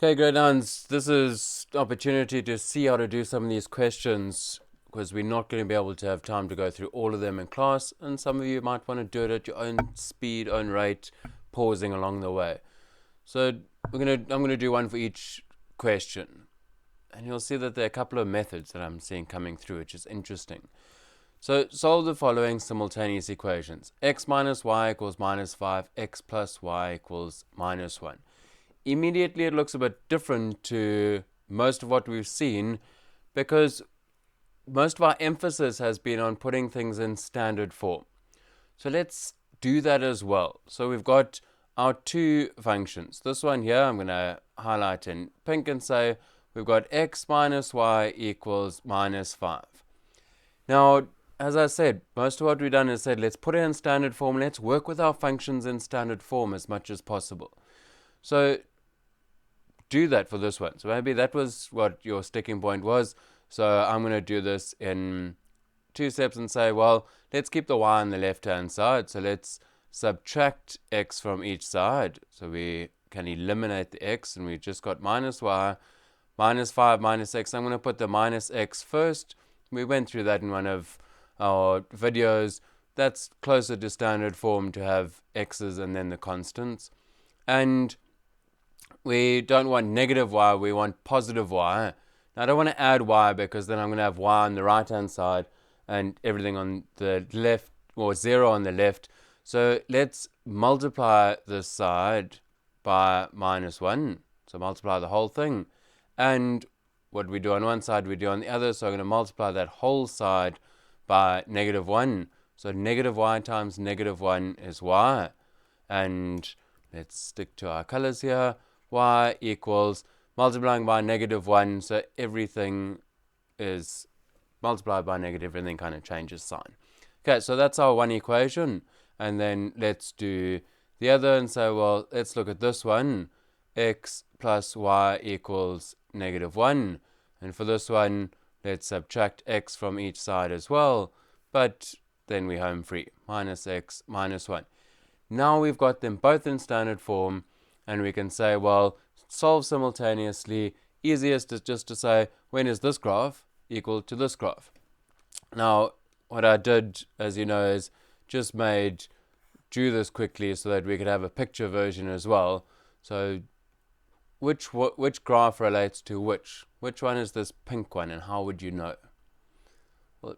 Okay, grade nines, this is opportunity to see how to do some of these questions because we're not going to be able to have time to go through all of them in class, and some of you might want to do it at your own speed, own rate, pausing along the way. So I'm gonna do one for each question, and you'll see that there are a couple of methods that I'm seeing coming through, which is interesting. So solve the following simultaneous equations: x minus y equals minus 5, x plus y equals minus 1. Immediately it looks a bit different to most of what we've seen because most of our emphasis has been on putting things in standard form. So let's do that as well. So we've got our two functions. This one here I'm going to highlight in pink and say we've got x minus y equals minus 5. Now, as I said, most of what we've done is said let's put it in standard form. Let's work with our functions in standard form as much as possible. So do that for this one. So maybe that was what your sticking point was. So I'm going to do this in two steps and say, well, let's keep the y on the left-hand side. So let's subtract x from each side. So we can eliminate the x, and we've just got minus y, minus 5, minus x. I'm going to put the minus x first. We went through that in one of our videos. That's closer to standard form to have x's and then the constants. And we don't want negative y, we want positive y. Now I don't want to add y because then I'm going to have y on the right hand side and everything on the left, or 0 on the left. So let's multiply this side by minus 1. So multiply the whole thing. And what we do on one side, we do on the other. So I'm going to multiply that whole side by negative 1. So negative y times negative 1 is y. And let's stick to our colors here. Y equals multiplying by negative 1, so everything is multiplied by negative, everything kind of changes sign. Okay, so that's our one equation, and then let's do the other and say, well, let's look at this one. X plus y equals negative 1, and for this one, let's subtract x from each side as well, but then we're home free. Minus x minus 1. Now we've got them both in standard form, and we can say, well, solve simultaneously. Easiest is just to say, when is this graph equal to this graph? Now, what I did, as you know, is just drew this quickly so that we could have a picture version as well. So which graph relates to which? Which one is this pink one, and how would you know? Well,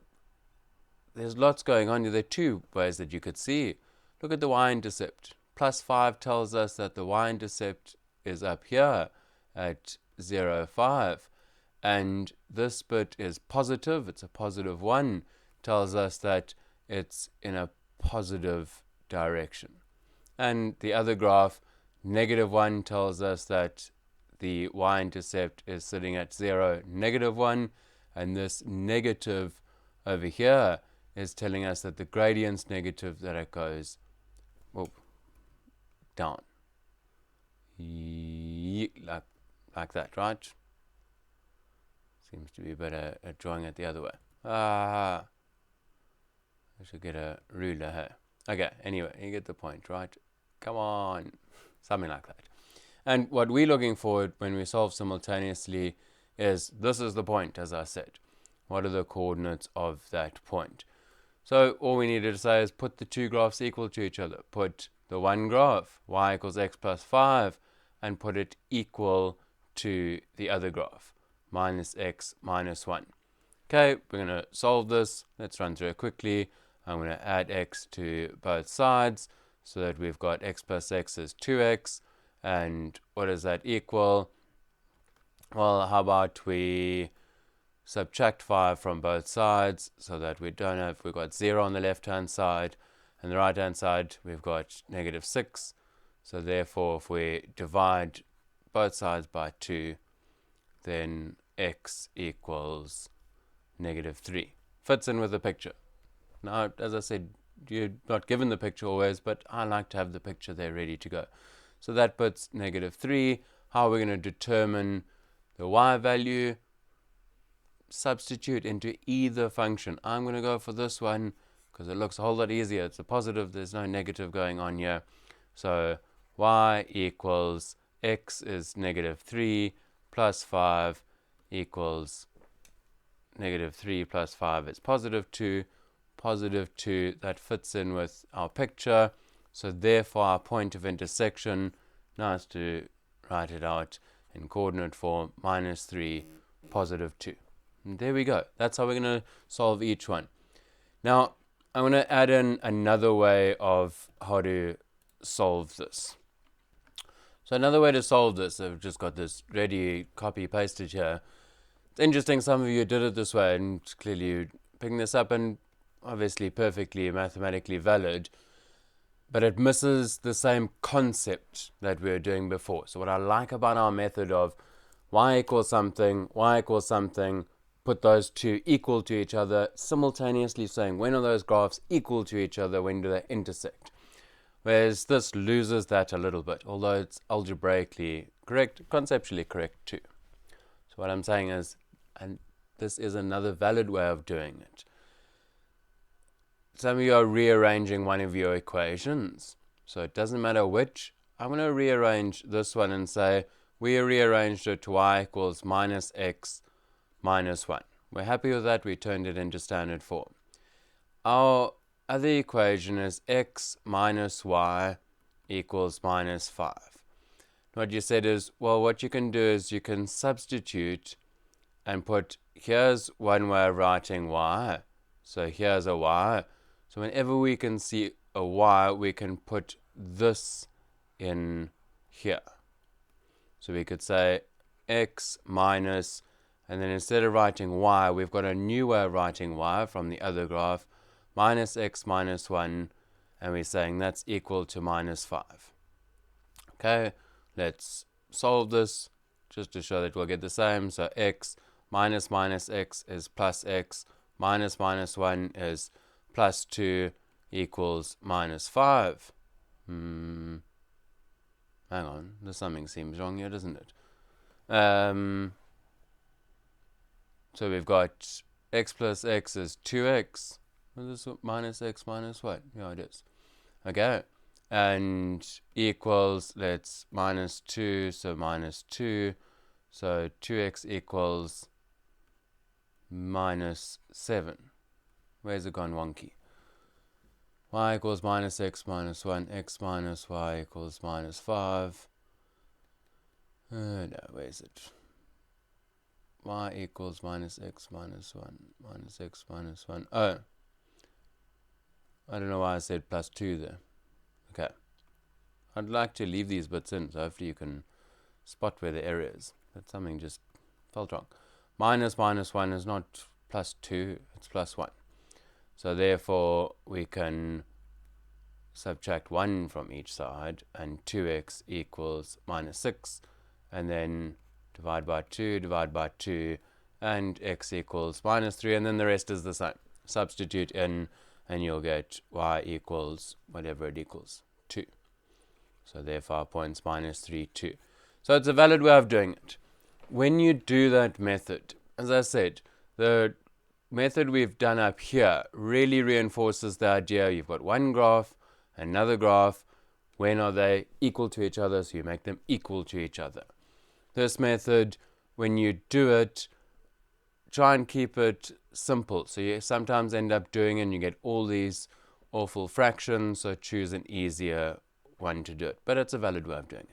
there's lots going on. There are two ways that you could see. Look at the y-intercept. Plus 5 tells us that the y-intercept is up here at 0, 5. And this bit is positive. It's a positive 1. Tells us that it's in a positive direction. And the other graph, negative 1, tells us that the y-intercept is sitting at 0, negative 1. And this negative over here is telling us that the gradient's negative, that it goes down. Like that, right? Seems to be better at drawing it the other way. I should get a ruler here. Okay, anyway, you get the point, right? Come on. Something like that. And what we're looking for when we solve simultaneously is, this is the point, as I said. What are the coordinates of that point? So all we needed to say is put the two graphs equal to each other. Put the one graph, y equals x plus 5, and put it equal to the other graph, minus x minus 1. Okay, we're going to solve this. Let's run through it quickly. I'm going to add x to both sides so that we've got x plus x is 2x. And what does that equal? Well, how about we subtract 5 from both sides so that we've got 0 on the left hand side, and the right hand side we've got negative 6. So therefore, if we divide both sides by 2, then x equals negative 3. Fits in with the picture. Now, as I said, you're not given the picture always, but I like to have the picture there ready to go. So that puts negative 3. How are we going to determine the y value? Substitute into either function. I'm going to go for this one because it looks a whole lot easier. It's a positive, there's no negative going on here. So y equals x is -3 plus 5 equals -3 plus 5 is +2. +2, that fits in with our picture. So therefore our point of intersection, nice to write it out in coordinate form, -3, +2. And there we go. That's how we're going to solve each one. Now, I'm going to add in another way of how to solve this. So another way to solve this, I've just got this ready copy-pasted here. It's interesting some of you did it this way, and clearly you're picking this up, and obviously perfectly mathematically valid, but it misses the same concept that we were doing before. So what I like about our method of y equals something, put those two equal to each other, simultaneously saying when are those graphs equal to each other, when do they intersect? Whereas this loses that a little bit, although it's algebraically correct, conceptually correct too. So what I'm saying is, and this is another valid way of doing it. Some of you are rearranging one of your equations, so it doesn't matter which. I'm going to rearrange this one and say we rearranged it to y equals -x minus 1. We're happy with that. We turned it into standard form. Our other equation is x minus y equals -5. What you said is, well, what you can do is you can substitute and put, here's one way of writing y, so here's a y. So whenever we can see a y, we can put this in here. So we could say x minus, and then instead of writing y, we've got a new way of writing y from the other graph, minus x minus 1, and we're saying that's equal to -5. Okay, let's solve this just to show that we'll get the same. So x minus x is plus x, minus 1 is +2 equals -5. Hang on, there's something seems wrong here, doesn't it? So we've got x plus x is 2x. Is this minus x minus 1? Yeah, it is. Okay. And equals, let's -2, so -2. So 2x equals -7. Where's it gone wonky? Y equals -x minus 1, x minus y equals -5. No, where's it? Y equals -x minus 1, x minus 1. Oh, I don't know why I said +2 there. Okay. I'd like to leave these bits in, so hopefully you can spot where the error is. But something just felt wrong. Minus 1 is not +2, it's +1. So therefore, we can subtract 1 from each side, and 2x equals -6, and then divide by 2, and x equals -3, and then the rest is the same. Substitute in, and you'll get y equals whatever it equals, 2. So therefore our point's -3, 2. So it's a valid way of doing it. When you do that method, as I said, the method we've done up here really reinforces the idea you've got one graph, another graph, when are they equal to each other, so you make them equal to each other. This method, when you do it, try and keep it simple. So you sometimes end up doing it and you get all these awful fractions, so choose an easier one to do it. But it's a valid way of doing it.